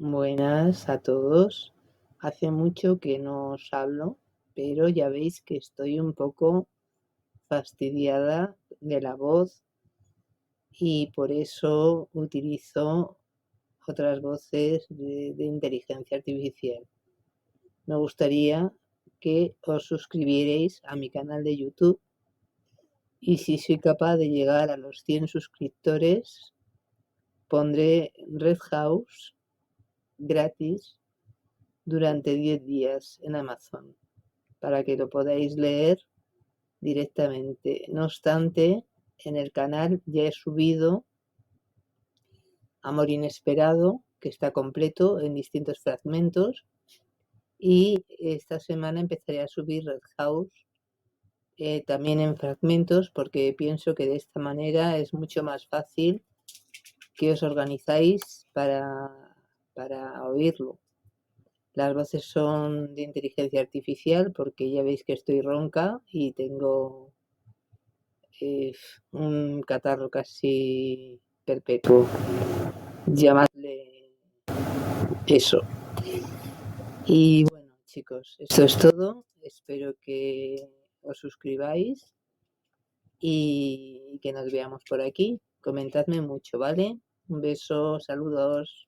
Buenas a todos. Hace mucho que no os hablo, pero ya veis que estoy un poco fastidiada de la voz y por eso utilizo otras voces de inteligencia artificial. Me gustaría que os suscribierais a mi canal de YouTube y si soy capaz de llegar a los 100 suscriptores, pondré Red House gratis durante 10 días en Amazon para que lo podáis leer directamente. No obstante, en el canal ya he subido Amor Inesperado, que está completo en distintos fragmentos, y esta semana empezaré a subir Red House también en fragmentos, porque pienso que de esta manera es mucho más fácil que os organizáis para oírlo. Las voces son de inteligencia artificial porque ya veis que estoy ronca y tengo un catarro casi perpetuo. Llamadle eso. Y bueno, chicos, esto es todo. Espero que os suscribáis y que nos veamos por aquí. Comentadme mucho, ¿vale? Un beso, saludos.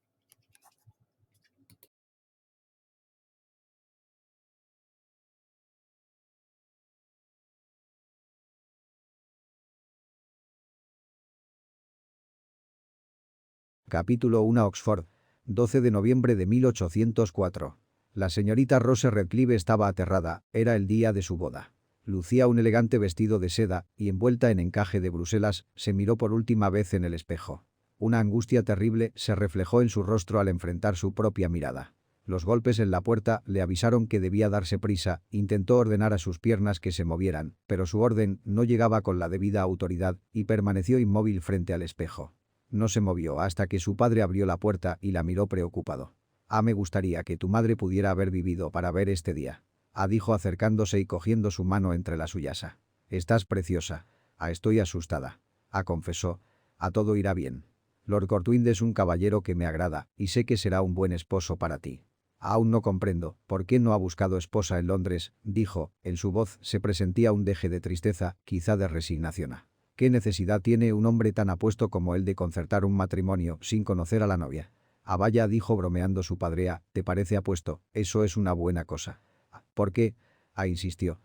Capítulo 1 Oxford, 12 de noviembre de 1804. La señorita Rose Redcliffe estaba aterrada, era el día de su boda. Lucía un elegante vestido de seda y envuelta en encaje de Bruselas, se miró por última vez en el espejo. Una angustia terrible se reflejó en su rostro al enfrentar su propia mirada. Los golpes en la puerta le avisaron que debía darse prisa, intentó ordenar a sus piernas que se movieran, pero su orden no llegaba con la debida autoridad y permaneció inmóvil frente al espejo. No se movió hasta que su padre abrió la puerta y la miró preocupado. Me gustaría que tu madre pudiera haber vivido para ver este día. Dijo acercándose y cogiendo su mano entre las suyas. Estás preciosa. Estoy asustada. Confesó. Todo irá bien. Lord Cortwind es un caballero que me agrada y sé que será un buen esposo para ti. Aún no comprendo por qué no ha buscado esposa en Londres, dijo. En su voz se presentía un deje de tristeza, quizá de resignación. ¿Qué necesidad tiene un hombre tan apuesto como él de concertar un matrimonio sin conocer a la novia? Vaya, dijo bromeando su padre, ¿te parece apuesto? Eso es una buena cosa. ¿Por qué? Insistió.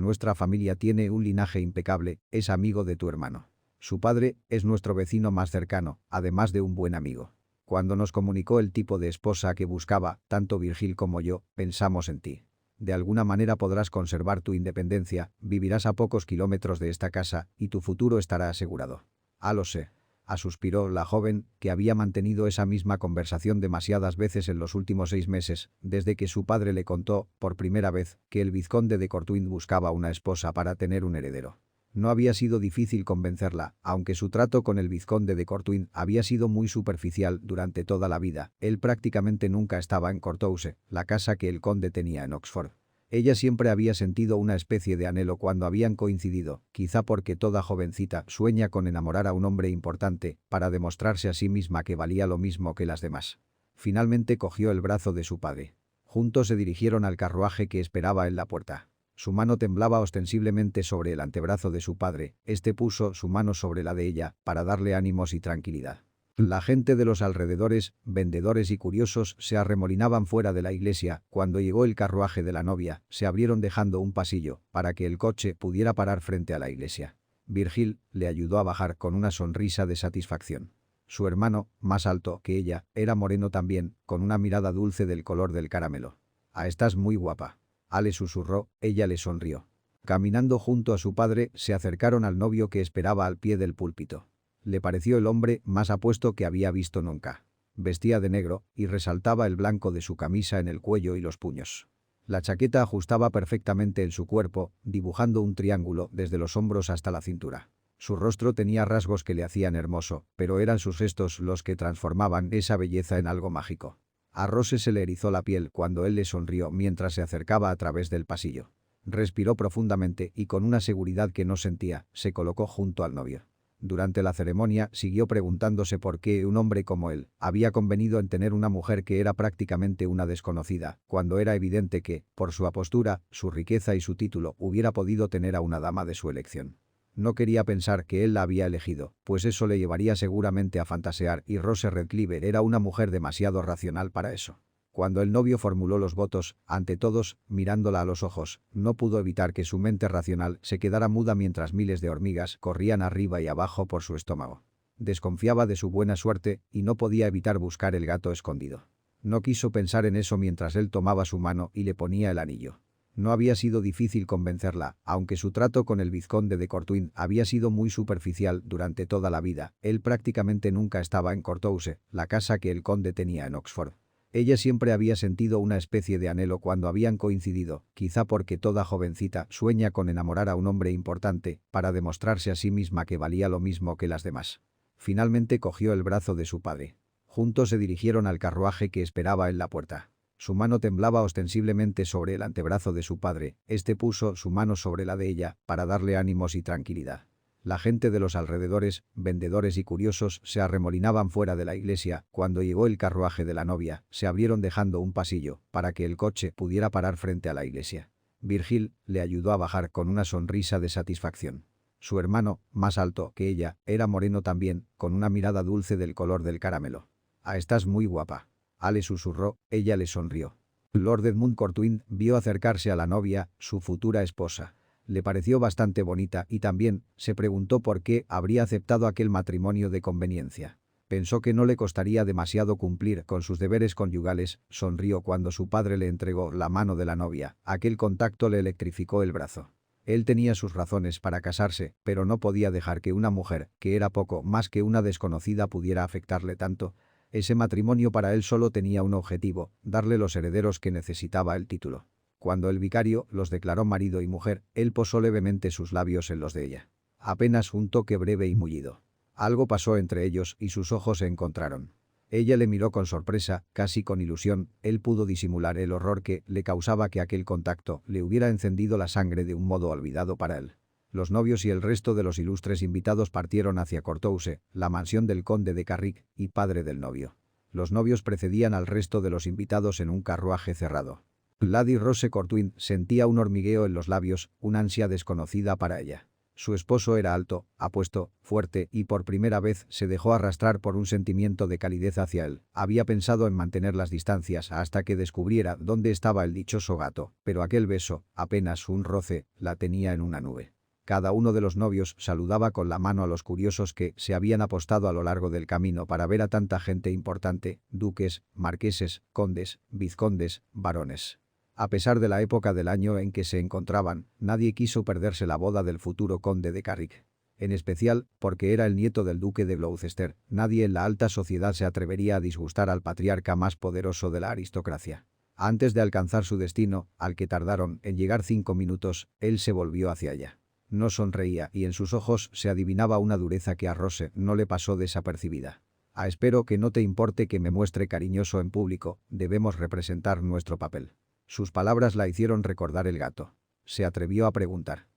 Nuestra familia tiene un linaje impecable, es amigo de tu hermano. Su padre es nuestro vecino más cercano, además de un buen amigo. Cuando nos comunicó el tipo de esposa que buscaba, tanto Virgil como yo, pensamos en ti. De alguna manera podrás conservar tu independencia, vivirás a pocos kilómetros de esta casa y tu futuro estará asegurado. Lo sé. Suspiró la joven, que había mantenido esa misma conversación demasiadas veces en los últimos 6 meses, desde que su padre le contó, por primera vez, que el vizconde de Cortwind buscaba una esposa para tener un heredero. No había sido difícil convencerla, aunque su trato con el vizconde de Cortwind había sido muy superficial durante toda la vida. Él prácticamente nunca estaba en Courthouse, la casa que el conde tenía en Oxford. Ella siempre había sentido una especie de anhelo cuando habían coincidido, quizá porque toda jovencita sueña con enamorar a un hombre importante para demostrarse a sí misma que valía lo mismo que las demás. Finalmente cogió el brazo de su padre. Juntos se dirigieron al carruaje que esperaba en la puerta. Su mano temblaba ostensiblemente sobre el antebrazo de su padre, este puso su mano sobre la de ella para darle ánimos y tranquilidad. La gente de los alrededores, vendedores y curiosos, se arremolinaban fuera de la iglesia. Cuando llegó el carruaje de la novia, se abrieron dejando un pasillo para que el coche pudiera parar frente a la iglesia. Virgil le ayudó a bajar con una sonrisa de satisfacción. Su hermano, más alto que ella, era moreno también, con una mirada dulce del color del caramelo. Estás muy guapa. Le susurró, ella le sonrió. Caminando junto a su padre, se acercaron al novio que esperaba al pie del púlpito. Le pareció el hombre más apuesto que había visto nunca. Vestía de negro y resaltaba el blanco de su camisa en el cuello y los puños. La chaqueta ajustaba perfectamente en su cuerpo, dibujando un triángulo desde los hombros hasta la cintura. Su rostro tenía rasgos que le hacían hermoso, pero eran sus gestos los que transformaban esa belleza en algo mágico. A Rose se le erizó la piel cuando él le sonrió mientras se acercaba a través del pasillo. Respiró profundamente y con una seguridad que no sentía, se colocó junto al novio. Durante la ceremonia siguió preguntándose por qué un hombre como él había convenido en tener una mujer que era prácticamente una desconocida, cuando era evidente que, por su apostura, su riqueza y su título, hubiera podido tener a una dama de su elección. No quería pensar que él la había elegido, pues eso le llevaría seguramente a fantasear y Rose Redcliffe era una mujer demasiado racional para eso. Cuando el novio formuló los votos, ante todos, mirándola a los ojos, no pudo evitar que su mente racional se quedara muda mientras miles de hormigas corrían arriba y abajo por su estómago. Desconfiaba de su buena suerte y no podía evitar buscar el gato escondido. No quiso pensar en eso mientras él tomaba su mano y le ponía el anillo. No había sido difícil convencerla, aunque su trato con el vizconde de Cortwin había sido muy superficial durante toda la vida. Él prácticamente nunca estaba en Courthouse, la casa que el conde tenía en Oxford. Ella siempre había sentido una especie de anhelo cuando habían coincidido, quizá porque toda jovencita sueña con enamorar a un hombre importante para demostrarse a sí misma que valía lo mismo que las demás. Finalmente cogió el brazo de su padre. Juntos se dirigieron al carruaje que esperaba en la puerta. Su mano temblaba ostensiblemente sobre el antebrazo de su padre, este puso su mano sobre la de ella para darle ánimos y tranquilidad. La gente de los alrededores, vendedores y curiosos, se arremolinaban fuera de la iglesia. Cuando llegó el carruaje de la novia, se abrieron dejando un pasillo para que el coche pudiera parar frente a la iglesia. Virgil le ayudó a bajar con una sonrisa de satisfacción. Su hermano, más alto que ella, era moreno también, con una mirada dulce del color del caramelo. «Ah, estás muy guapa». Le susurró, ella le sonrió. Lord Edmund Cortwin vio acercarse a la novia, su futura esposa. Le pareció bastante bonita y también se preguntó por qué habría aceptado aquel matrimonio de conveniencia. Pensó que no le costaría demasiado cumplir con sus deberes conyugales, sonrió cuando su padre le entregó la mano de la novia, aquel contacto le electrificó el brazo. Él tenía sus razones para casarse, pero no podía dejar que una mujer, que era poco más que una desconocida, pudiera afectarle tanto. Ese matrimonio para él solo tenía un objetivo, darle los herederos que necesitaba el título. Cuando el vicario los declaró marido y mujer, él posó levemente sus labios en los de ella. Apenas un toque breve y mullido. Algo pasó entre ellos y sus ojos se encontraron. Ella le miró con sorpresa, casi con ilusión, él pudo disimular el horror que le causaba que aquel contacto le hubiera encendido la sangre de un modo olvidado para él. Los novios y el resto de los ilustres invitados partieron hacia Courthouse, la mansión del conde de Carrick y padre del novio. Los novios precedían al resto de los invitados en un carruaje cerrado. Lady Rose Cortwin sentía un hormigueo en los labios, una ansia desconocida para ella. Su esposo era alto, apuesto, fuerte y por primera vez se dejó arrastrar por un sentimiento de calidez hacia él. Había pensado en mantener las distancias hasta que descubriera dónde estaba el dichoso gato, pero aquel beso, apenas un roce, la tenía en una nube. Cada uno de los novios saludaba con la mano a los curiosos que se habían apostado a lo largo del camino para ver a tanta gente importante, duques, marqueses, condes, vizcondes, barones. A pesar de la época del año en que se encontraban, nadie quiso perderse la boda del futuro conde de Carrick. En especial, porque era el nieto del duque de Gloucester, nadie en la alta sociedad se atrevería a disgustar al patriarca más poderoso de la aristocracia. Antes de alcanzar su destino, al que tardaron en llegar 5 minutos, él se volvió hacia ella. No sonreía y en sus ojos se adivinaba una dureza que a Rose no le pasó desapercibida. Espero que no te importe que me muestre cariñoso en público, debemos representar nuestro papel». Sus palabras la hicieron recordar el gato. Se atrevió a preguntar.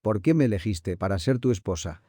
¿Por qué me elegiste para ser tu esposa?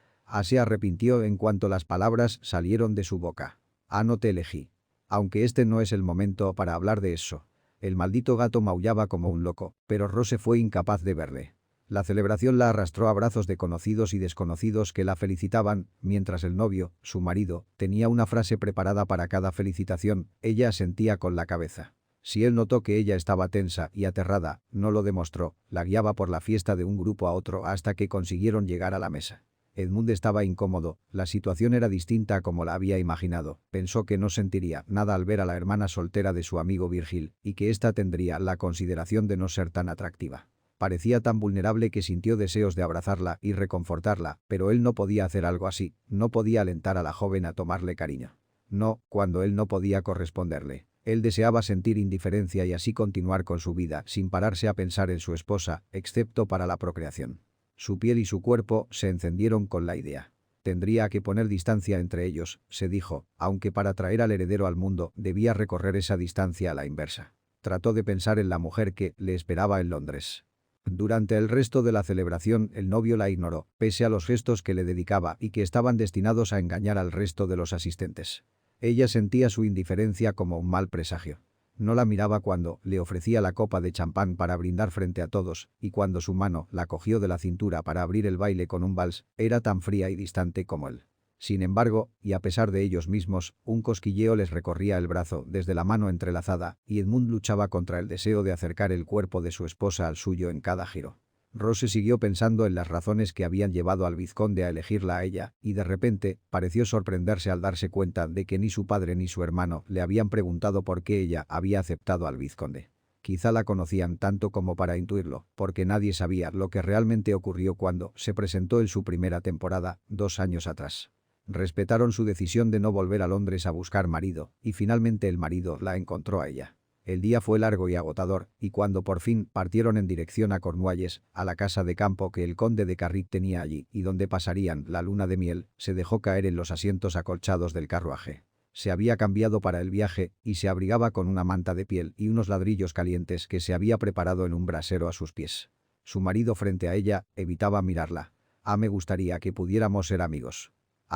Se arrepintió en cuanto las palabras salieron de su boca. No te elegí. Aunque este no es el momento para hablar de eso. El maldito gato maullaba como un loco, pero Rose fue incapaz de verle. La celebración la arrastró a brazos de conocidos y desconocidos que la felicitaban, mientras el novio, su marido, tenía una frase preparada para cada felicitación, ella asentía con la cabeza. Si él notó que ella estaba tensa y aterrada, no lo demostró, la guiaba por la fiesta de un grupo a otro hasta que consiguieron llegar a la mesa. Edmund estaba incómodo, la situación era distinta a como la había imaginado, pensó que no sentiría nada al ver a la hermana soltera de su amigo Virgil, y que ésta tendría la consideración de no ser tan atractiva. Parecía tan vulnerable que sintió deseos de abrazarla y reconfortarla, pero él no podía hacer algo así, no podía alentar a la joven a tomarle cariño. No, cuando él no podía corresponderle. Él deseaba sentir indiferencia y así continuar con su vida sin pararse a pensar en su esposa, excepto para la procreación. Su piel y su cuerpo se encendieron con la idea. Tendría que poner distancia entre ellos, se dijo, aunque para traer al heredero al mundo debía recorrer esa distancia a la inversa. Trató de pensar en la mujer que le esperaba en Londres. Durante el resto de la celebración el novio la ignoró, pese a los gestos que le dedicaba y que estaban destinados a engañar al resto de los asistentes. Ella sentía su indiferencia como un mal presagio. No la miraba cuando le ofrecía la copa de champán para brindar frente a todos, y cuando su mano la cogió de la cintura para abrir el baile con un vals, era tan fría y distante como él. Sin embargo, y a pesar de ellos mismos, un cosquilleo les recorría el brazo desde la mano entrelazada, y Edmund luchaba contra el deseo de acercar el cuerpo de su esposa al suyo en cada giro. Rose siguió pensando en las razones que habían llevado al vizconde a elegirla a ella, y de repente, pareció sorprenderse al darse cuenta de que ni su padre ni su hermano le habían preguntado por qué ella había aceptado al vizconde. Quizá la conocían tanto como para intuirlo, porque nadie sabía lo que realmente ocurrió cuando se presentó en su primera temporada, 2 años atrás. Respetaron su decisión de no volver a Londres a buscar marido, y finalmente el marido la encontró a ella. El día fue largo y agotador, y cuando por fin partieron en dirección a Cornualles, a la casa de campo que el conde de Carrick tenía allí y donde pasarían la luna de miel, se dejó caer en los asientos acolchados del carruaje. Se había cambiado para el viaje y se abrigaba con una manta de piel y unos ladrillos calientes que se había preparado en un brasero a sus pies. Su marido frente a ella evitaba mirarla. Me gustaría que pudiéramos ser amigos.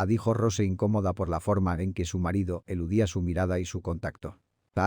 Dijo Rose incómoda por la forma en que su marido eludía su mirada y su contacto.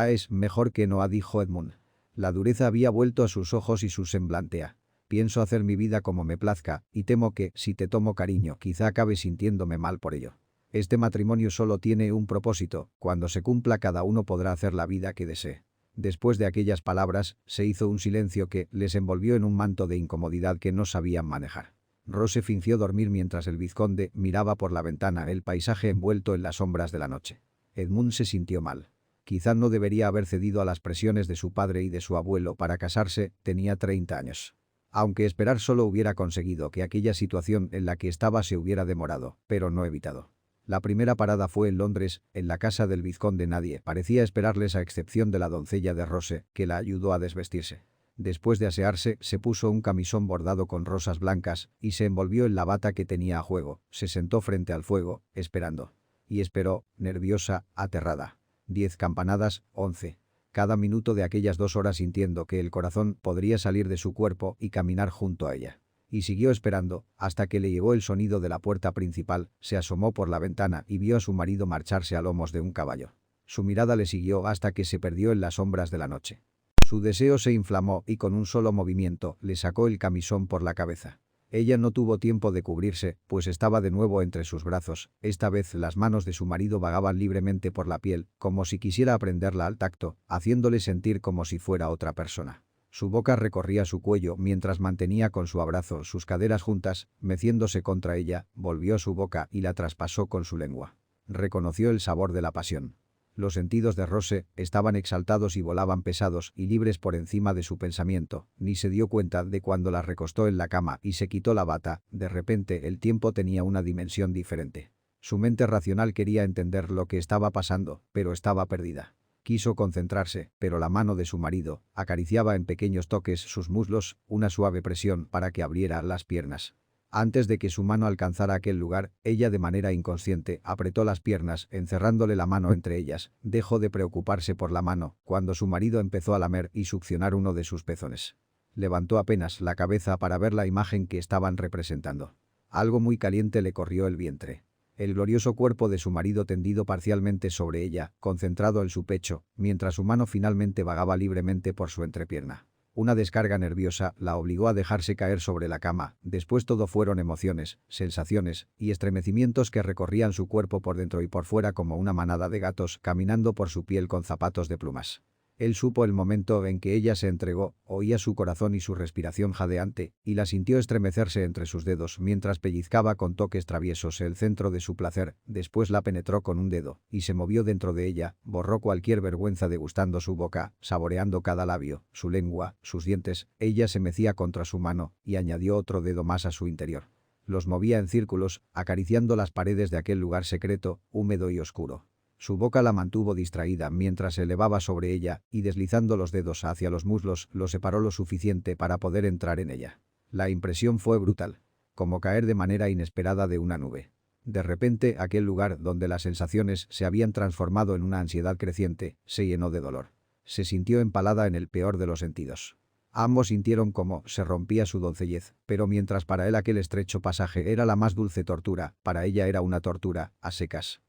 Es mejor que no, dijo Edmund. La dureza había vuelto a sus ojos y su semblante. Pienso hacer mi vida como me plazca, y temo que, si te tomo cariño, quizá acabe sintiéndome mal por ello. Este matrimonio solo tiene un propósito, cuando se cumpla cada uno podrá hacer la vida que desee. Después de aquellas palabras, se hizo un silencio que les envolvió en un manto de incomodidad que no sabían manejar. Rose fingió dormir mientras el vizconde miraba por la ventana el paisaje envuelto en las sombras de la noche. Edmund se sintió mal. Quizá no debería haber cedido a las presiones de su padre y de su abuelo para casarse, tenía 30 años. Aunque esperar solo hubiera conseguido que aquella situación en la que estaba se hubiera demorado, pero no evitado. La primera parada fue en Londres, en la casa del vizconde. Nadie parecía esperarles a excepción de la doncella de Rose, que la ayudó a desvestirse. Después de asearse, se puso un camisón bordado con rosas blancas y se envolvió en la bata que tenía a juego. Se sentó frente al fuego, esperando. Y esperó, nerviosa, aterrada. 10 campanadas, 11. Cada minuto de aquellas 2 horas sintiendo que el corazón podría salir de su cuerpo y caminar junto a ella. Y siguió esperando, hasta que le llegó el sonido de la puerta principal, se asomó por la ventana y vio a su marido marcharse a lomos de un caballo. Su mirada le siguió hasta que se perdió en las sombras de la noche. Su deseo se inflamó y con un solo movimiento le sacó el camisón por la cabeza. Ella no tuvo tiempo de cubrirse, pues estaba de nuevo entre sus brazos. Esta vez las manos de su marido vagaban libremente por la piel, como si quisiera aprenderla al tacto, haciéndole sentir como si fuera otra persona. Su boca recorría su cuello mientras mantenía con su abrazo sus caderas juntas, meciéndose contra ella, volvió a su boca y la traspasó con su lengua. Reconoció el sabor de la pasión. Los sentidos de Rose estaban exaltados y volaban pesados y libres por encima de su pensamiento, ni se dio cuenta de cuando la recostó en la cama y se quitó la bata. De repente el tiempo tenía una dimensión diferente. Su mente racional quería entender lo que estaba pasando, pero estaba perdida. Quiso concentrarse, pero la mano de su marido acariciaba en pequeños toques sus muslos, una suave presión para que abriera las piernas. Antes de que su mano alcanzara aquel lugar, ella de manera inconsciente apretó las piernas, encerrándole la mano entre ellas. Dejó de preocuparse por la mano, cuando su marido empezó a lamer y succionar uno de sus pezones. Levantó apenas la cabeza para ver la imagen que estaban representando. Algo muy caliente le corrió el vientre. El glorioso cuerpo de su marido tendido parcialmente sobre ella, concentrado en su pecho, mientras su mano finalmente vagaba libremente por su entrepierna. Una descarga nerviosa la obligó a dejarse caer sobre la cama. Después todo fueron emociones, sensaciones y estremecimientos que recorrían su cuerpo por dentro y por fuera como una manada de gatos caminando por su piel con zapatos de plumas. Él supo el momento en que ella se entregó, oía su corazón y su respiración jadeante, y la sintió estremecerse entre sus dedos mientras pellizcaba con toques traviesos el centro de su placer. Después la penetró con un dedo, y se movió dentro de ella, borró cualquier vergüenza degustando su boca, saboreando cada labio, su lengua, sus dientes. Ella se mecía contra su mano, y añadió otro dedo más a su interior. Los movía en círculos, acariciando las paredes de aquel lugar secreto, húmedo y oscuro. Su boca la mantuvo distraída mientras se elevaba sobre ella y deslizando los dedos hacia los muslos lo separó lo suficiente para poder entrar en ella. La impresión fue brutal, como caer de manera inesperada de una nube. De repente aquel lugar donde las sensaciones se habían transformado en una ansiedad creciente se llenó de dolor. Se sintió empalada en el peor de los sentidos. Ambos sintieron cómo se rompía su doncellez, pero mientras para él aquel estrecho pasaje era la más dulce tortura, para ella era una tortura, a secas.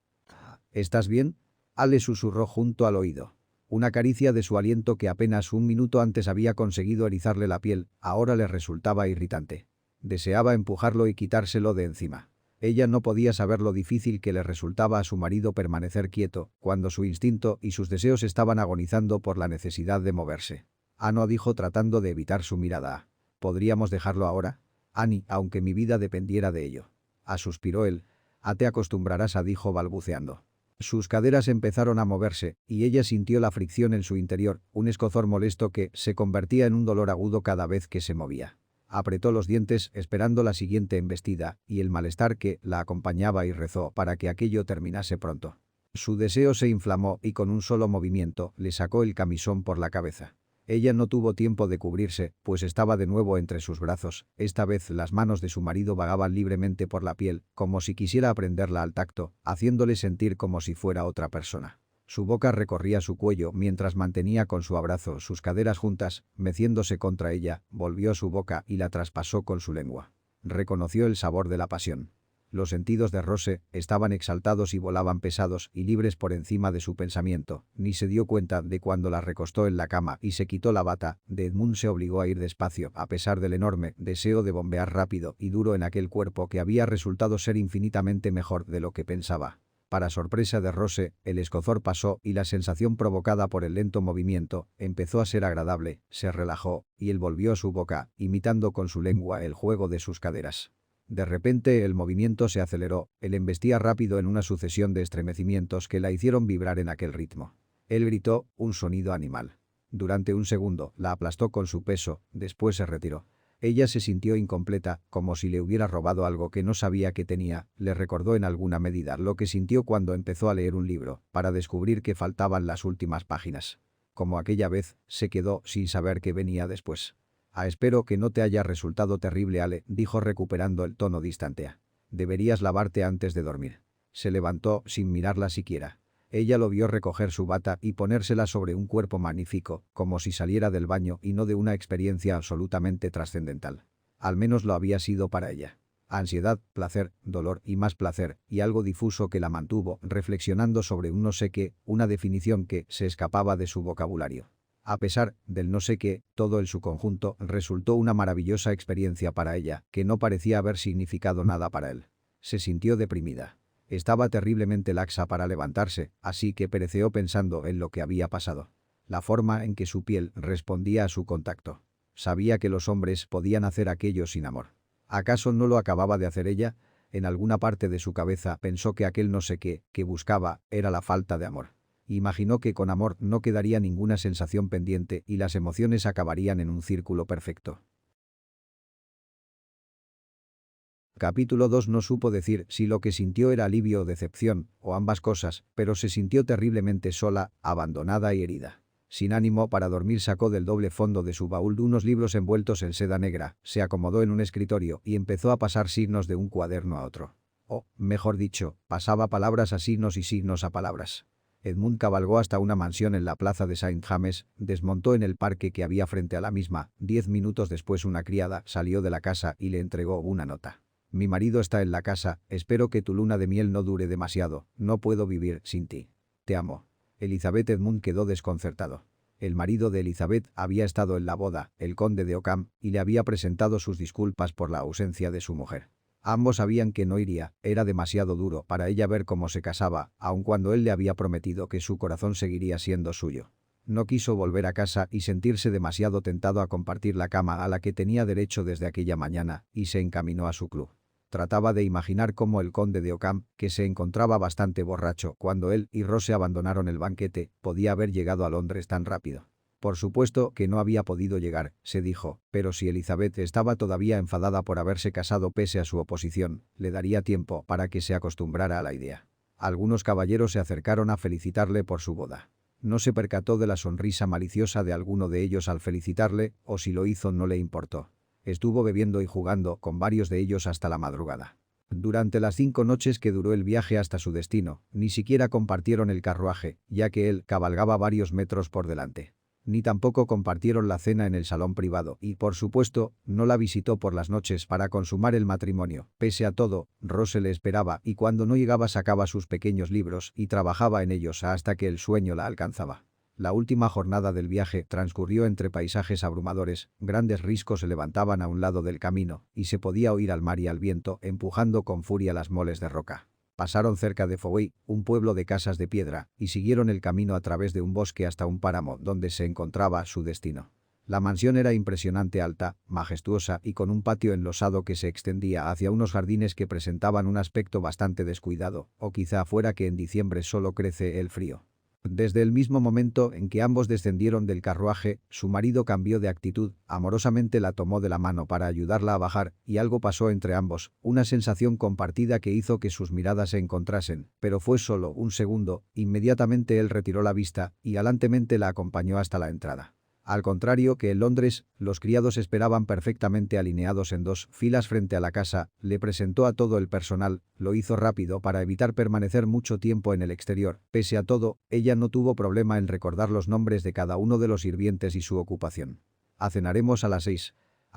«¿Estás bien?», Ale susurró junto al oído. Una caricia de su aliento que apenas un minuto antes había conseguido erizarle la piel, ahora le resultaba irritante. Deseaba empujarlo y quitárselo de encima. Ella no podía saber lo difícil que le resultaba a su marido permanecer quieto, cuando su instinto y sus deseos estaban agonizando por la necesidad de moverse. «No», dijo tratando de evitar su mirada. «¿Podríamos dejarlo ahora?» «Annie, aunque mi vida dependiera de ello». Suspiró él. «Te acostumbrarás», dijo balbuceando. Sus caderas empezaron a moverse, y ella sintió la fricción en su interior, un escozor molesto que se convertía en un dolor agudo cada vez que se movía. Apretó los dientes esperando la siguiente embestida, y el malestar que la acompañaba y rezó para que aquello terminase pronto. Su deseo se inflamó y con un solo movimiento le sacó el camisón por la cabeza. Ella no tuvo tiempo de cubrirse, pues estaba de nuevo entre sus brazos. Esta vez las manos de su marido vagaban libremente por la piel, como si quisiera prenderla al tacto, haciéndole sentir como si fuera otra persona. Su boca recorría su cuello mientras mantenía con su abrazo sus caderas juntas, meciéndose contra ella, volvió a su boca y la traspasó con su lengua. Reconoció el sabor de la pasión. Los sentidos de Rose estaban exaltados y volaban pesados y libres por encima de su pensamiento, ni se dio cuenta de cuando la recostó en la cama y se quitó la bata, de Edmund se obligó a ir despacio a pesar del enorme deseo de bombear rápido y duro en aquel cuerpo que había resultado ser infinitamente mejor de lo que pensaba. Para sorpresa de Rose, el escozor pasó y la sensación provocada por el lento movimiento empezó a ser agradable, se relajó, y él volvió a su boca, imitando con su lengua el juego de sus caderas. De repente el movimiento se aceleró, él embestía rápido en una sucesión de estremecimientos que la hicieron vibrar en aquel ritmo. Él gritó, un sonido animal. Durante un segundo, la aplastó con su peso, después se retiró. Ella se sintió incompleta, como si le hubiera robado algo que no sabía que tenía, le recordó en alguna medida lo que sintió cuando empezó a leer un libro, para descubrir que faltaban las últimas páginas. Como aquella vez, se quedó sin saber qué venía después. Espero que no te haya resultado terrible, Ale, dijo recuperando el tono distante. Deberías lavarte antes de dormir. Se levantó sin mirarla siquiera. Ella lo vio recoger su bata y ponérsela sobre un cuerpo magnífico, como si saliera del baño y no de una experiencia absolutamente trascendental. Al menos lo había sido para ella. Ansiedad, placer, dolor y más placer, y algo difuso que la mantuvo reflexionando sobre un no sé qué, una definición que se escapaba de su vocabulario. A pesar del no sé qué, todo en su conjunto resultó una maravillosa experiencia para ella, que no parecía haber significado nada para él. Se sintió deprimida. Estaba terriblemente laxa para levantarse, así que pereceó pensando en lo que había pasado. La forma en que su piel respondía a su contacto. Sabía que los hombres podían hacer aquello sin amor. ¿Acaso no lo acababa de hacer ella? En alguna parte de su cabeza pensó que aquel no sé qué, que buscaba, era la falta de amor. Imaginó que con amor no quedaría ninguna sensación pendiente y las emociones acabarían en un círculo perfecto. Capítulo 2. No supo decir si lo que sintió era alivio o decepción, o ambas cosas, pero se sintió terriblemente sola, abandonada y herida. Sin ánimo para dormir sacó del doble fondo de su baúl unos libros envueltos en seda negra, se acomodó en un escritorio y empezó a pasar signos de un cuaderno a otro. O, mejor dicho, pasaba palabras a signos y signos a palabras. Edmund cabalgó hasta una mansión en la plaza de Saint James, desmontó en el parque que había frente a la misma. 10 minutos después una criada salió de la casa y le entregó una nota. Mi marido está en la casa, espero que tu luna de miel no dure demasiado, no puedo vivir sin ti. Te amo. Elizabeth. Edmund quedó desconcertado. El marido de Elizabeth había estado en la boda, el conde de Ockham, y le había presentado sus disculpas por la ausencia de su mujer. Ambos sabían que no iría, era demasiado duro para ella ver cómo se casaba, aun cuando él le había prometido que su corazón seguiría siendo suyo. No quiso volver a casa y sentirse demasiado tentado a compartir la cama a la que tenía derecho desde aquella mañana, y se encaminó a su club. Trataba de imaginar cómo el conde de Ockham, que se encontraba bastante borracho cuando él y Rose abandonaron el banquete, podía haber llegado a Londres tan rápido. Por supuesto que no había podido llegar, se dijo, pero si Elizabeth estaba todavía enfadada por haberse casado pese a su oposición, le daría tiempo para que se acostumbrara a la idea. Algunos caballeros se acercaron a felicitarle por su boda. No se percató de la sonrisa maliciosa de alguno de ellos al felicitarle, o si lo hizo no le importó. Estuvo bebiendo y jugando con varios de ellos hasta la madrugada. Durante las 5 noches que duró el viaje hasta su destino, ni siquiera compartieron el carruaje, ya que él cabalgaba varios metros por delante. Ni tampoco compartieron la cena en el salón privado y, por supuesto, no la visitó por las noches para consumar el matrimonio. Pese a todo, Rose le esperaba y cuando no llegaba sacaba sus pequeños libros y trabajaba en ellos hasta que el sueño la alcanzaba. La última jornada del viaje transcurrió entre paisajes abrumadores, grandes riscos se levantaban a un lado del camino y se podía oír al mar y al viento empujando con furia las moles de roca. Pasaron cerca de Fowey, un pueblo de casas de piedra, y siguieron el camino a través de un bosque hasta un páramo donde se encontraba su destino. La mansión era impresionante, alta, majestuosa y con un patio enlosado que se extendía hacia unos jardines que presentaban un aspecto bastante descuidado, o quizá fuera que en diciembre solo crece el frío. Desde el mismo momento en que ambos descendieron del carruaje, su marido cambió de actitud, amorosamente la tomó de la mano para ayudarla a bajar, y algo pasó entre ambos, una sensación compartida que hizo que sus miradas se encontrasen, pero fue solo un segundo, inmediatamente él retiró la vista y galantemente la acompañó hasta la entrada. Al contrario que en Londres, los criados esperaban perfectamente alineados en dos filas frente a la casa, le presentó a todo el personal, lo hizo rápido para evitar permanecer mucho tiempo en el exterior. Pese a todo, ella no tuvo problema en recordar los nombres de cada uno de los sirvientes y su ocupación. «Cenaremos a las 6»,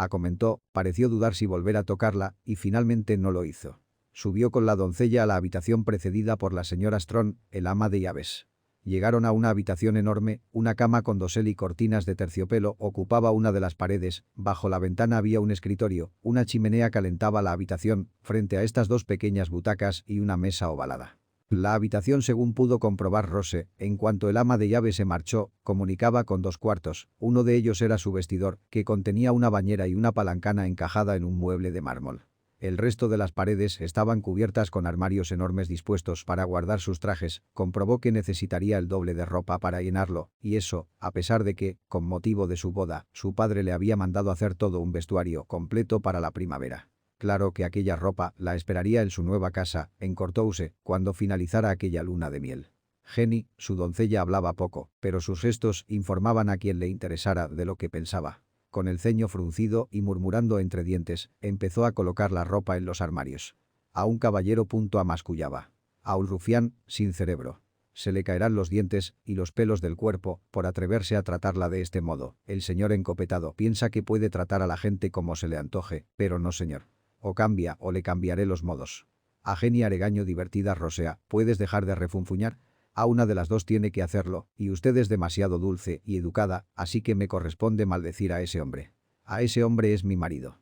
comentó, pareció dudar si volver a tocarla, y finalmente no lo hizo. Subió con la doncella a la habitación precedida por la señora Strong, el ama de llaves. Llegaron a una habitación enorme, una cama con dosel y cortinas de terciopelo ocupaba una de las paredes, bajo la ventana había un escritorio, una chimenea calentaba la habitación, frente a estas dos pequeñas butacas y una mesa ovalada. La habitación, según pudo comprobar Rose, en cuanto el ama de llaves se marchó, comunicaba con dos cuartos, uno de ellos era su vestidor, que contenía una bañera y una palancana encajada en un mueble de mármol. El resto de las paredes estaban cubiertas con armarios enormes dispuestos para guardar sus trajes, comprobó que necesitaría el doble de ropa para llenarlo, y eso, a pesar de que, con motivo de su boda, su padre le había mandado hacer todo un vestuario completo para la primavera. Claro que aquella ropa la esperaría en su nueva casa, en Courthouse, cuando finalizara aquella luna de miel. Jenny, su doncella, hablaba poco, pero sus gestos informaban a quien le interesara de lo que pensaba. Con el ceño fruncido y murmurando entre dientes, empezó a colocar la ropa en los armarios. A un caballero mascullaba. A un rufián, sin cerebro. Se le caerán los dientes y los pelos del cuerpo por atreverse a tratarla de este modo. El señor encopetado piensa que puede tratar a la gente como se le antoje, pero no, señor. O cambia o le cambiaré los modos. A Jenny Aregaño divertida Rosea, ¿puedes dejar de refunfuñar? A una de las dos tiene que hacerlo, y usted es demasiado dulce y educada, así que me corresponde maldecir a ese hombre. A ese hombre es mi marido.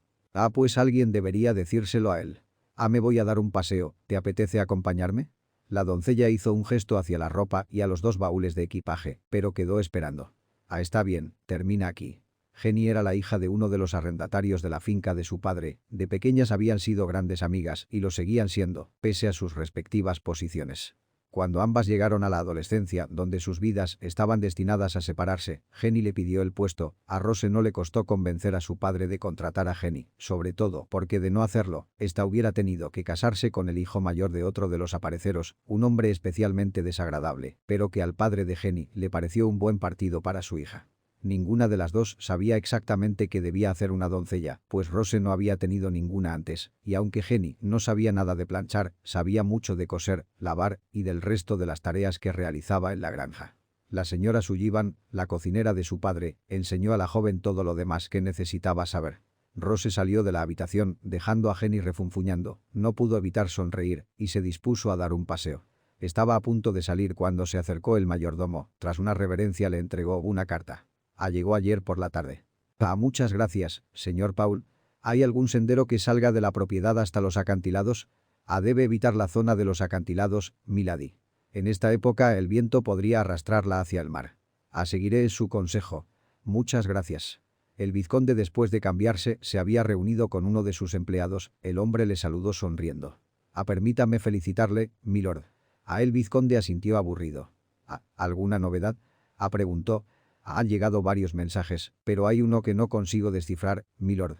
Pues alguien debería decírselo a él. Me voy a dar un paseo, ¿te apetece acompañarme? La doncella hizo un gesto hacia la ropa y a los dos baúles de equipaje, pero quedó esperando. Está bien, termina aquí. Jenny era la hija de uno de los arrendatarios de la finca de su padre, de pequeñas habían sido grandes amigas y lo seguían siendo, pese a sus respectivas posiciones. Cuando ambas llegaron a la adolescencia, donde sus vidas estaban destinadas a separarse, Jenny le pidió el puesto. A Rose no le costó convencer a su padre de contratar a Jenny, sobre todo porque de no hacerlo, ésta hubiera tenido que casarse con el hijo mayor de otro de los apareceros, un hombre especialmente desagradable, pero que al padre de Jenny le pareció un buen partido para su hija. Ninguna de las dos sabía exactamente qué debía hacer una doncella, pues Rose no había tenido ninguna antes, y aunque Jenny no sabía nada de planchar, sabía mucho de coser, lavar y del resto de las tareas que realizaba en la granja. La señora Sullivan, la cocinera de su padre, enseñó a la joven todo lo demás que necesitaba saber. Rose salió de la habitación, dejando a Jenny refunfuñando, no pudo evitar sonreír, y se dispuso a dar un paseo. Estaba a punto de salir cuando se acercó el mayordomo, tras una reverencia le entregó una carta. Llegó ayer por la tarde. Muchas gracias, señor Paul. ¿Hay algún sendero que salga de la propiedad hasta los acantilados? Debe evitar la zona de los acantilados, milady. En esta época el viento podría arrastrarla hacia el mar. Seguiré su consejo. Muchas gracias. El vizconde, después de cambiarse, se había reunido con uno de sus empleados. El hombre le saludó sonriendo. Permítame felicitarle, milord. El vizconde asintió aburrido. ¿Alguna novedad? Preguntó. Han llegado varios mensajes, pero hay uno que no consigo descifrar, milord.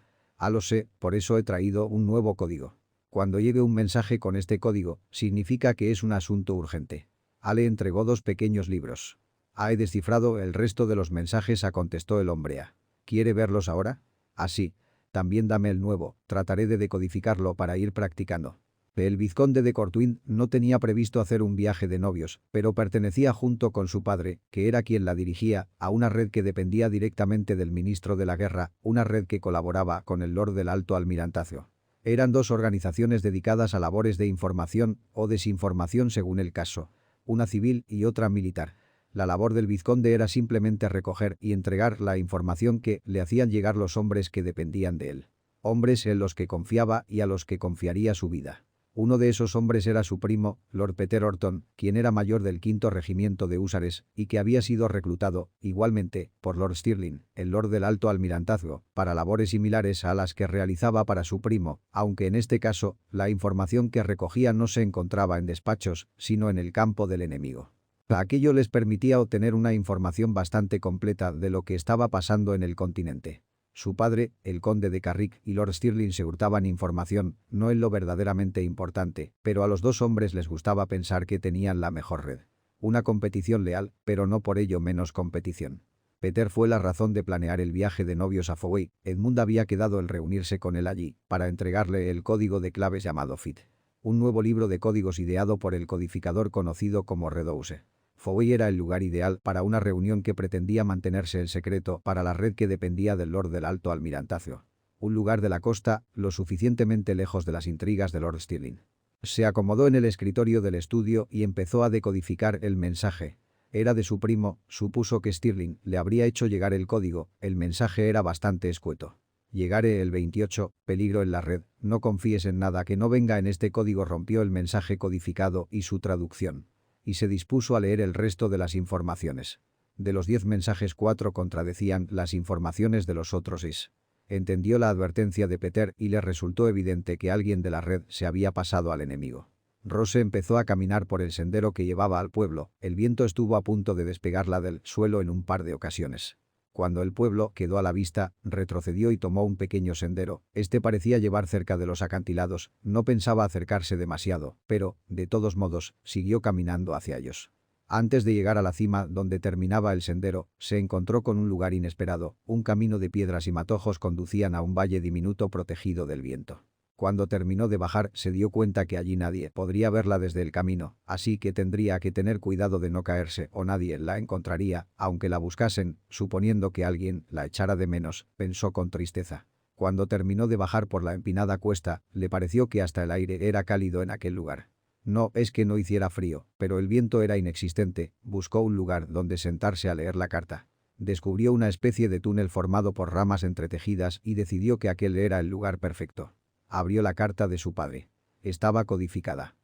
Lo sé, por eso he traído un nuevo código. Cuando llegue un mensaje con este código, significa que es un asunto urgente. Le entregó dos pequeños libros. He descifrado el resto de los mensajes, contestó el hombre. ¿Quiere verlos ahora? Sí. También dame el nuevo, trataré de decodificarlo para ir practicando. El vizconde de Cortuin no tenía previsto hacer un viaje de novios, pero pertenecía junto con su padre, que era quien la dirigía, a una red que dependía directamente del ministro de la guerra, una red que colaboraba con el Lord del Alto Almirantazgo. Eran dos organizaciones dedicadas a labores de información o desinformación según el caso, una civil y otra militar. La labor del vizconde era simplemente recoger y entregar la información que le hacían llegar los hombres que dependían de él. Hombres en los que confiaba y a los que confiaría su vida. Uno de esos hombres era su primo, Lord Peter Orton, quien era mayor del 5º regimiento de húsares y que había sido reclutado, igualmente, por Lord Stirling, el Lord del Alto Almirantazgo, para labores similares a las que realizaba para su primo, aunque en este caso, la información que recogía no se encontraba en despachos, sino en el campo del enemigo. Aquello les permitía obtener una información bastante completa de lo que estaba pasando en el continente. Su padre, el conde de Carrick y Lord Stirling se hurtaban información, no en lo verdaderamente importante, pero a los dos hombres les gustaba pensar que tenían la mejor red. Una competición leal, pero no por ello menos competición. Peter fue la razón de planear el viaje de novios a Fowey. Edmund había quedado el reunirse con él allí, para entregarle el código de claves llamado FIT. Un nuevo libro de códigos ideado por el codificador conocido como Redouse. Fowey era el lugar ideal para una reunión que pretendía mantenerse en secreto para la red que dependía del Lord del Alto Almirantazgo. Un lugar de la costa, lo suficientemente lejos de las intrigas de Lord Stirling. Se acomodó en el escritorio del estudio y empezó a decodificar el mensaje. Era de su primo, supuso que Stirling le habría hecho llegar el código, el mensaje era bastante escueto. Llegaré el 28, peligro en la red, no confíes en nada que no venga en este código. Rompió el mensaje codificado y su traducción. Y se dispuso a leer el resto de las informaciones. De los 10 mensajes 4 contradecían las informaciones de los otros 6. Entendió la advertencia de Peter y le resultó evidente que alguien de la red se había pasado al enemigo. Rose empezó a caminar por el sendero que llevaba al pueblo, el viento estuvo a punto de despegarla del suelo en un par de ocasiones. Cuando el pueblo quedó a la vista, retrocedió y tomó un pequeño sendero. Este parecía llevar cerca de los acantilados, no pensaba acercarse demasiado, pero, de todos modos, siguió caminando hacia ellos. Antes de llegar a la cima donde terminaba el sendero, se encontró con un lugar inesperado, un camino de piedras y matojos conducían a un valle diminuto protegido del viento. Cuando terminó de bajar, se dio cuenta que allí nadie podría verla desde el camino, así que tendría que tener cuidado de no caerse o nadie la encontraría, aunque la buscasen, suponiendo que alguien la echara de menos, pensó con tristeza. Cuando terminó de bajar por la empinada cuesta, le pareció que hasta el aire era cálido en aquel lugar. No es que no hiciera frío, pero el viento era inexistente, buscó un lugar donde sentarse a leer la carta. Descubrió una especie de túnel formado por ramas entretejidas y decidió que aquel era el lugar perfecto. Abrió la carta de su padre. Estaba codificada.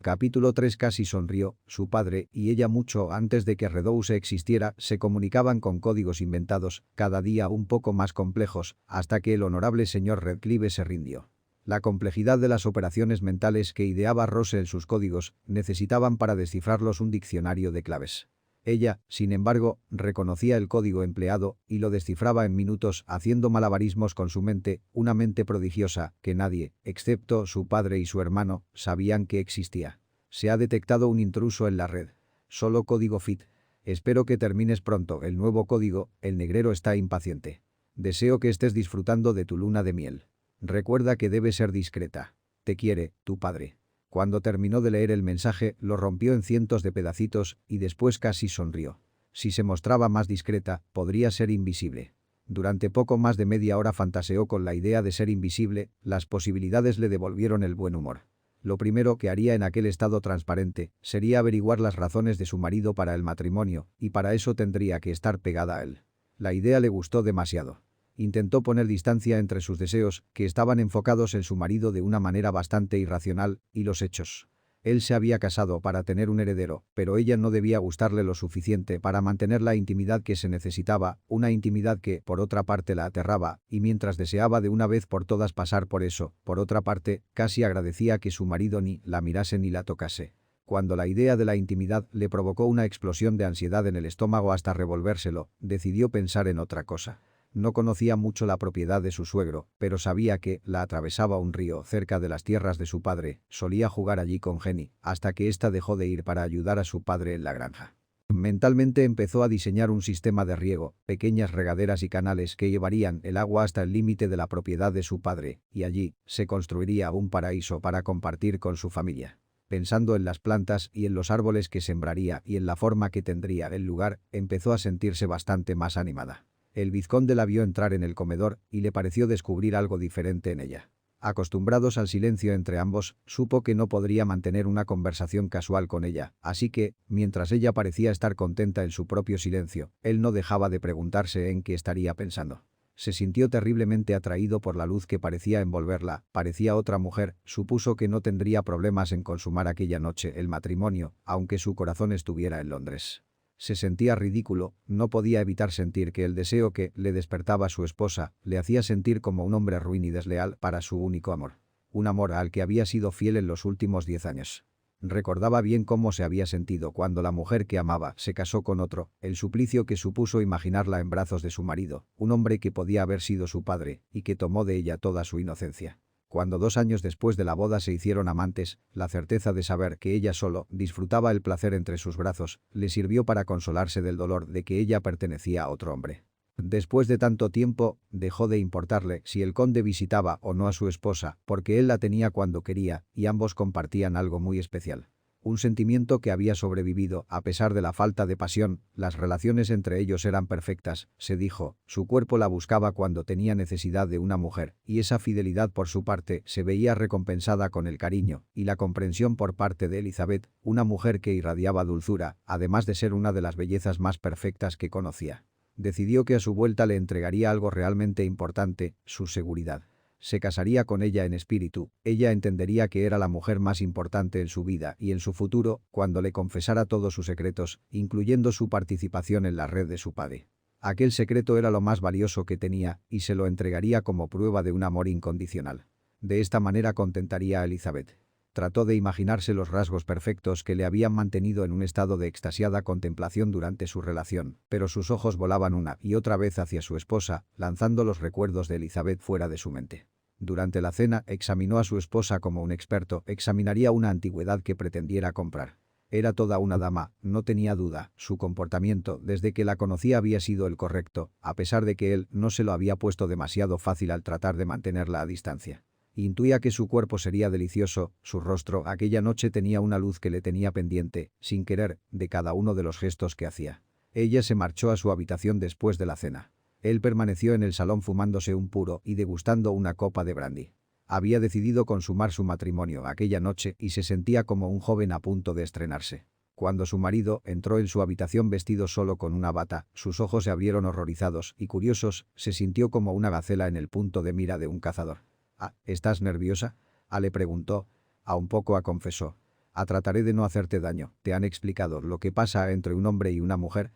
Capítulo 3. Casi sonrió. Su padre y ella mucho antes de que Redouse existiera se comunicaban con códigos inventados, cada día un poco más complejos, hasta que el honorable señor Redcliffe se rindió. La complejidad de las operaciones mentales que ideaba Rose en sus códigos necesitaban para descifrarlos un diccionario de claves. Ella, sin embargo, reconocía el código empleado y lo descifraba en minutos haciendo malabarismos con su mente, una mente prodigiosa que nadie, excepto su padre y su hermano, sabían que existía. Se ha detectado un intruso en la red. Solo código FIT. Espero que termines pronto el nuevo código, el negrero está impaciente. Deseo que estés disfrutando de tu luna de miel. Recuerda que debes ser discreta. Te quiere, tu padre. Cuando terminó de leer el mensaje, lo rompió en cientos de pedacitos y después casi sonrió. Si se mostraba más discreta, podría ser invisible. Durante poco más de media hora fantaseó con la idea de ser invisible, las posibilidades le devolvieron el buen humor. Lo primero que haría en aquel estado transparente sería averiguar las razones de su marido para el matrimonio, y para eso tendría que estar pegada a él. La idea le gustó demasiado. Intentó poner distancia entre sus deseos, que estaban enfocados en su marido de una manera bastante irracional, y los hechos. Él se había casado para tener un heredero, pero ella no debía gustarle lo suficiente para mantener la intimidad que se necesitaba, una intimidad que, por otra parte, la aterraba, y mientras deseaba de una vez por todas pasar por eso, por otra parte, casi agradecía que su marido ni la mirase ni la tocase. Cuando la idea de la intimidad le provocó una explosión de ansiedad en el estómago hasta revolvérselo, decidió pensar en otra cosa. No conocía mucho la propiedad de su suegro, pero sabía que la atravesaba un río cerca de las tierras de su padre, solía jugar allí con Jenny, hasta que ésta dejó de ir para ayudar a su padre en la granja. Mentalmente empezó a diseñar un sistema de riego, pequeñas regaderas y canales que llevarían el agua hasta el límite de la propiedad de su padre, y allí se construiría un paraíso para compartir con su familia. Pensando en las plantas y en los árboles que sembraría y en la forma que tendría el lugar, empezó a sentirse bastante más animada. El vizconde la vio entrar en el comedor y le pareció descubrir algo diferente en ella. Acostumbrados al silencio entre ambos, supo que no podría mantener una conversación casual con ella, así que, mientras ella parecía estar contenta en su propio silencio, él no dejaba de preguntarse en qué estaría pensando. Se sintió terriblemente atraído por la luz que parecía envolverla, parecía otra mujer, supuso que no tendría problemas en consumar aquella noche el matrimonio, aunque su corazón estuviera en Londres. Se sentía ridículo, no podía evitar sentir que el deseo que le despertaba su esposa le hacía sentir como un hombre ruin y desleal para su único amor. Un amor al que había sido fiel en los últimos 10 años. Recordaba bien cómo se había sentido cuando la mujer que amaba se casó con otro, el suplicio que supuso imaginarla en brazos de su marido, un hombre que podía haber sido su padre y que tomó de ella toda su inocencia. Cuando 2 años después de la boda se hicieron amantes, la certeza de saber que ella solo disfrutaba el placer entre sus brazos, le sirvió para consolarse del dolor de que ella pertenecía a otro hombre. Después de tanto tiempo, dejó de importarle si el conde visitaba o no a su esposa, porque él la tenía cuando quería, y ambos compartían algo muy especial. Un sentimiento que había sobrevivido, a pesar de la falta de pasión, las relaciones entre ellos eran perfectas, se dijo, su cuerpo la buscaba cuando tenía necesidad de una mujer, y esa fidelidad por su parte se veía recompensada con el cariño y la comprensión por parte de Elizabeth, una mujer que irradiaba dulzura, además de ser una de las bellezas más perfectas que conocía. Decidió que a su vuelta le entregaría algo realmente importante, su seguridad. Se casaría con ella en espíritu, ella entendería que era la mujer más importante en su vida y en su futuro, cuando le confesara todos sus secretos, incluyendo su participación en la red de su padre. Aquel secreto era lo más valioso que tenía y se lo entregaría como prueba de un amor incondicional. De esta manera contentaría a Elizabeth. Trató de imaginarse los rasgos perfectos que le habían mantenido en un estado de extasiada contemplación durante su relación, pero sus ojos volaban una y otra vez hacia su esposa, lanzando los recuerdos de Elizabeth fuera de su mente. Durante la cena examinó a su esposa como un experto examinaría una antigüedad que pretendiera comprar. Era toda una dama, no tenía duda, su comportamiento desde que la conocía había sido el correcto, a pesar de que él no se lo había puesto demasiado fácil al tratar de mantenerla a distancia. Intuía que su cuerpo sería delicioso, su rostro aquella noche tenía una luz que le tenía pendiente, sin querer, de cada uno de los gestos que hacía. Ella se marchó a su habitación después de la cena. Él permaneció en el salón fumándose un puro y degustando una copa de brandy. Había decidido consumar su matrimonio aquella noche y se sentía como un joven a punto de estrenarse. Cuando su marido entró en su habitación vestido solo con una bata, sus ojos se abrieron horrorizados y curiosos, se sintió como una gacela en el punto de mira de un cazador. «Ah, ¿estás nerviosa?», le preguntó. Un poco, confesó. Trataré de no hacerte daño. ¿Te han explicado lo que pasa entre un hombre y una mujer?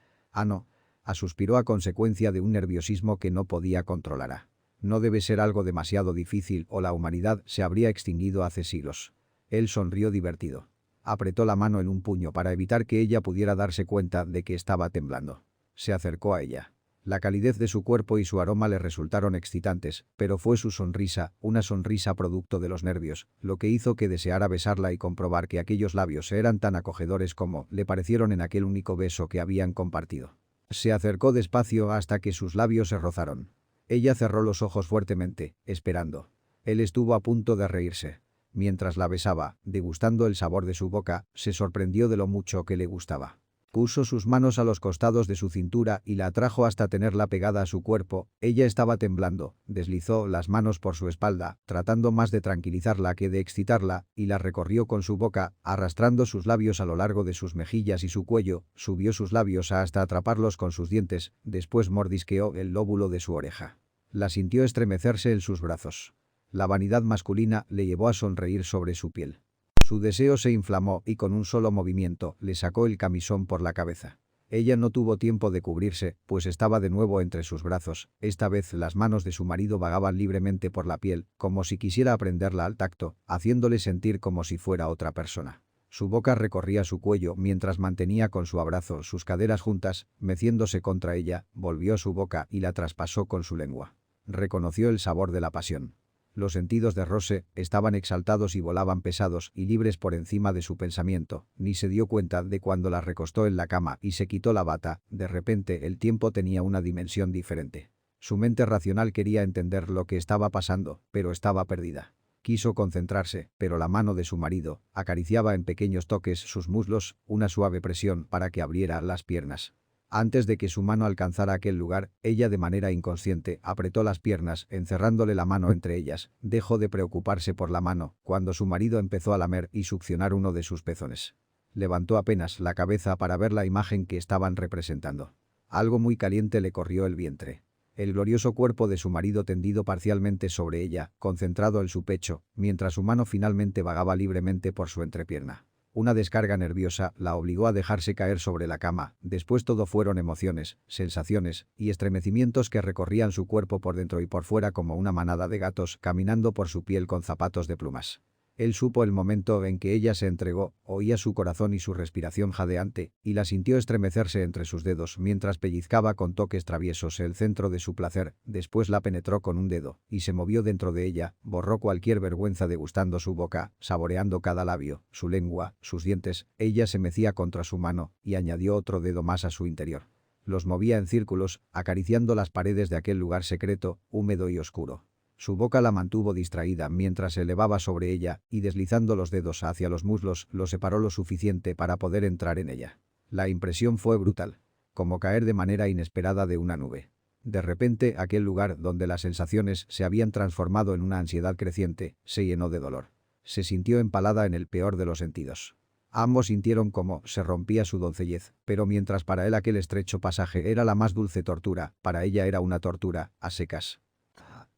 No. Suspiró a consecuencia de un nerviosismo que no podía controlar. No debe ser algo demasiado difícil o la humanidad se habría extinguido hace siglos. Él sonrió divertido. Apretó la mano en un puño para evitar que ella pudiera darse cuenta de que estaba temblando. Se acercó a ella. La calidez de su cuerpo y su aroma le resultaron excitantes, pero fue su sonrisa, una sonrisa producto de los nervios, lo que hizo que deseara besarla y comprobar que aquellos labios eran tan acogedores como le parecieron en aquel único beso que habían compartido. Se acercó despacio hasta que sus labios se rozaron. Ella cerró los ojos fuertemente, esperando. Él estuvo a punto de reírse. Mientras la besaba, degustando el sabor de su boca, se sorprendió de lo mucho que le gustaba. Puso sus manos a los costados de su cintura y la atrajo hasta tenerla pegada a su cuerpo. Ella estaba temblando, deslizó las manos por su espalda, tratando más de tranquilizarla que de excitarla, y la recorrió con su boca, arrastrando sus labios a lo largo de sus mejillas y su cuello, subió sus labios hasta atraparlos con sus dientes, después mordisqueó el lóbulo de su oreja. La sintió estremecerse en sus brazos. La vanidad masculina le llevó a sonreír sobre su piel. Su deseo se inflamó y con un solo movimiento le sacó el camisón por la cabeza. Ella no tuvo tiempo de cubrirse, pues estaba de nuevo entre sus brazos. Esta vez las manos de su marido vagaban libremente por la piel, como si quisiera aprenderla al tacto, haciéndole sentir como si fuera otra persona. Su boca recorría su cuello mientras mantenía con su abrazo sus caderas juntas, meciéndose contra ella, volvió su boca y la traspasó con su lengua. Reconoció el sabor de la pasión. Los sentidos de Rose estaban exaltados y volaban pesados y libres por encima de su pensamiento, ni se dio cuenta de cuando la recostó en la cama y se quitó la bata, de repente el tiempo tenía una dimensión diferente. Su mente racional quería entender lo que estaba pasando, pero estaba perdida. Quiso concentrarse, pero la mano de su marido acariciaba en pequeños toques sus muslos, una suave presión para que abriera las piernas. Antes de que su mano alcanzara aquel lugar, ella de manera inconsciente apretó las piernas, encerrándole la mano entre ellas. Dejó de preocuparse por la mano, cuando su marido empezó a lamer y succionar uno de sus pezones. Levantó apenas la cabeza para ver la imagen que estaban representando. Algo muy caliente le corrió el vientre. El glorioso cuerpo de su marido tendido parcialmente sobre ella, concentrado en su pecho, mientras su mano finalmente vagaba libremente por su entrepierna. Una descarga nerviosa la obligó a dejarse caer sobre la cama, después todo fueron emociones, sensaciones y estremecimientos que recorrían su cuerpo por dentro y por fuera como una manada de gatos caminando por su piel con zapatos de plumas. Él supo el momento en que ella se entregó, oía su corazón y su respiración jadeante, y la sintió estremecerse entre sus dedos mientras pellizcaba con toques traviesos el centro de su placer, después la penetró con un dedo, y se movió dentro de ella, borró cualquier vergüenza degustando su boca, saboreando cada labio, su lengua, sus dientes, ella se mecía contra su mano, y añadió otro dedo más a su interior. Los movía en círculos, acariciando las paredes de aquel lugar secreto, húmedo y oscuro. Su boca la mantuvo distraída mientras se elevaba sobre ella y deslizando los dedos hacia los muslos lo separó lo suficiente para poder entrar en ella. La impresión fue brutal. Como caer de manera inesperada de una nube. De repente aquel lugar donde las sensaciones se habían transformado en una ansiedad creciente se llenó de dolor. Se sintió empalada en el peor de los sentidos. Ambos sintieron cómo se rompía su doncellez, pero mientras para él aquel estrecho pasaje era la más dulce tortura, para ella era una tortura, a secas.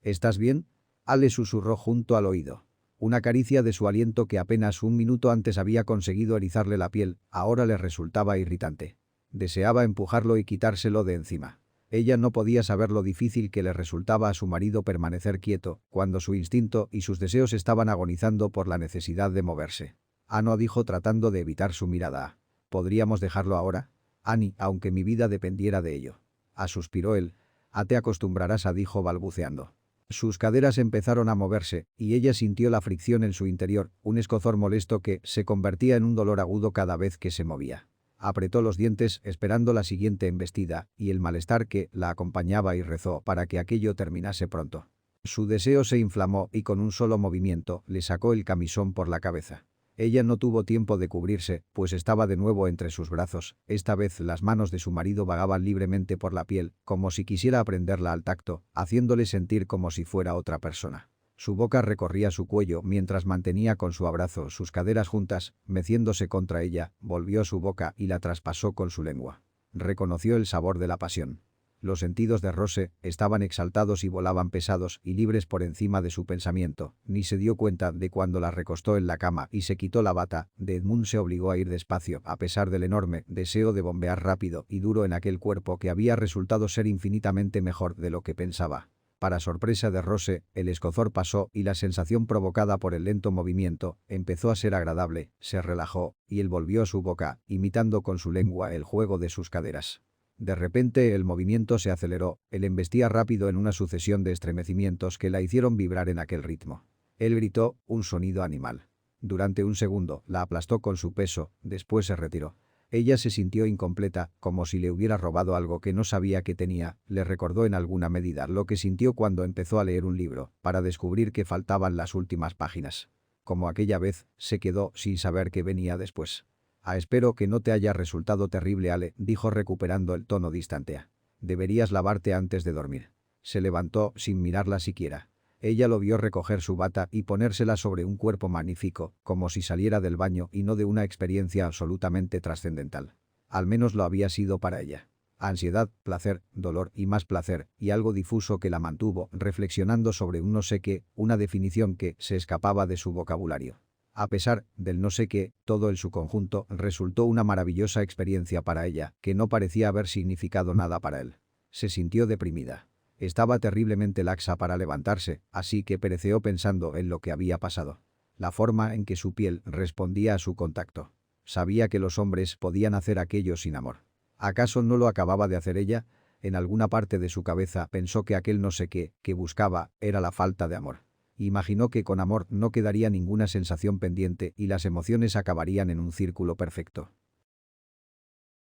¿Estás bien? Ale susurró junto al oído. Una caricia de su aliento que apenas un minuto antes había conseguido erizarle la piel, ahora le resultaba irritante. Deseaba empujarlo y quitárselo de encima. Ella no podía saber lo difícil que le resultaba a su marido permanecer quieto, cuando su instinto y sus deseos estaban agonizando por la necesidad de moverse. Ano dijo tratando de evitar su mirada. ¿Podríamos dejarlo ahora? Annie, aunque mi vida dependiera de ello. Suspiró él. Te acostumbrarás dijo balbuceando. Sus caderas empezaron a moverse, y ella sintió la fricción en su interior, un escozor molesto que se convertía en un dolor agudo cada vez que se movía. Apretó los dientes esperando la siguiente embestida, y el malestar que la acompañaba y rezó para que aquello terminase pronto. Su deseo se inflamó y con un solo movimiento le sacó el camisón por la cabeza. Ella no tuvo tiempo de cubrirse, pues estaba de nuevo entre sus brazos. Esta vez las manos de su marido vagaban libremente por la piel, como si quisiera prenderla al tacto, haciéndole sentir como si fuera otra persona. Su boca recorría su cuello mientras mantenía con su abrazo sus caderas juntas, meciéndose contra ella, volvió su boca y la traspasó con su lengua. Reconoció el sabor de la pasión. Los sentidos de Rose estaban exaltados y volaban pesados y libres por encima de su pensamiento, ni se dio cuenta de cuando la recostó en la cama y se quitó la bata, de Edmund se obligó a ir despacio a pesar del enorme deseo de bombear rápido y duro en aquel cuerpo que había resultado ser infinitamente mejor de lo que pensaba. Para sorpresa de Rose, el escozor pasó y la sensación provocada por el lento movimiento empezó a ser agradable, se relajó, y él volvió a su boca, imitando con su lengua el juego de sus caderas. De repente el movimiento se aceleró, él embestía rápido en una sucesión de estremecimientos que la hicieron vibrar en aquel ritmo. Él gritó, un sonido animal. Durante un segundo, la aplastó con su peso, después se retiró. Ella se sintió incompleta, como si le hubiera robado algo que no sabía que tenía, le recordó en alguna medida lo que sintió cuando empezó a leer un libro, para descubrir que faltaban las últimas páginas. Como aquella vez, se quedó sin saber qué venía después. Espero que no te haya resultado terrible, Ale, dijo recuperando el tono distante. Deberías lavarte antes de dormir. Se levantó sin mirarla siquiera. Ella lo vio recoger su bata y ponérsela sobre un cuerpo magnífico, como si saliera del baño y no de una experiencia absolutamente trascendental. Al menos lo había sido para ella. Ansiedad, placer, dolor y más placer, y algo difuso que la mantuvo reflexionando sobre un no sé qué, una definición que se escapaba de su vocabulario. A pesar del no sé qué, todo en su conjunto resultó una maravillosa experiencia para ella, que no parecía haber significado nada para él. Se sintió deprimida. Estaba terriblemente laxa para levantarse, así que pereceó pensando en lo que había pasado. La forma en que su piel respondía a su contacto. Sabía que los hombres podían hacer aquello sin amor. ¿Acaso no lo acababa de hacer ella? En alguna parte de su cabeza pensó que aquel no sé qué, que buscaba, era la falta de amor. Imaginó que con amor no quedaría ninguna sensación pendiente y las emociones acabarían en un círculo perfecto.